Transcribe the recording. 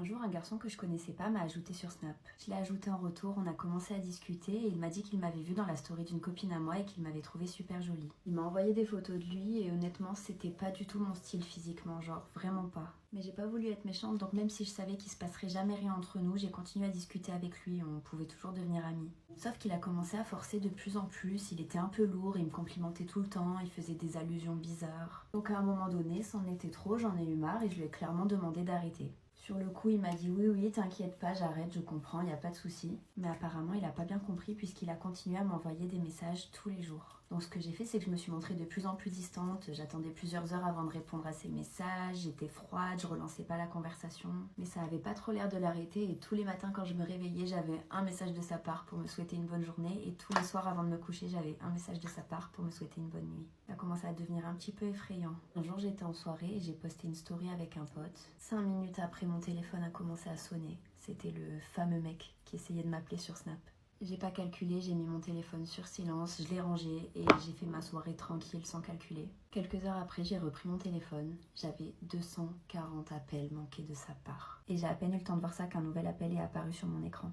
Un jour, un garçon que je connaissais pas m'a ajouté sur Snap. Je l'ai ajouté en retour, on a commencé à discuter et il m'a dit qu'il m'avait vue dans la story d'une copine à moi et qu'il m'avait trouvée super jolie. Il m'a envoyé des photos de lui et honnêtement, c'était pas du tout mon style physiquement, genre vraiment pas. Mais j'ai pas voulu être méchante, donc même si je savais qu'il se passerait jamais rien entre nous, j'ai continué à discuter avec lui, on pouvait toujours devenir amis. Sauf qu'il a commencé à forcer de plus en plus, il était un peu lourd, il me complimentait tout le temps, il faisait des allusions bizarres. Donc à un moment donné, c'en était trop, j'en ai eu marre et je lui ai clairement demandé d'arrêter. Sur le coup, il m'a dit oui, t'inquiète pas, j'arrête, je comprends, y a pas de souci. Mais apparemment, il a pas bien compris puisqu'il a continué à m'envoyer des messages tous les jours. Donc ce que j'ai fait, c'est que je me suis montrée de plus en plus distante, j'attendais plusieurs heures avant de répondre à ses messages, j'étais froide, je relançais pas la conversation. Mais ça avait pas trop l'air de l'arrêter et tous les matins quand je me réveillais, j'avais un message de sa part pour me souhaiter une bonne journée et tous les soirs avant de me coucher, j'avais un message de sa part pour me souhaiter une bonne nuit. Ça a commencé à devenir un petit peu effrayant. Un jour, j'étais en soirée et j'ai posté une story avec un pote. 5 minutes après, mon téléphone a commencé à sonner. C'était le fameux mec qui essayait de m'appeler sur Snap. J'ai pas calculé, j'ai mis mon téléphone sur silence, je l'ai rangé et j'ai fait ma soirée tranquille sans calculer. Quelques heures après, j'ai repris mon téléphone. J'avais 240 appels manqués de sa part. Et j'ai à peine eu le temps de voir ça qu'un nouvel appel est apparu sur mon écran.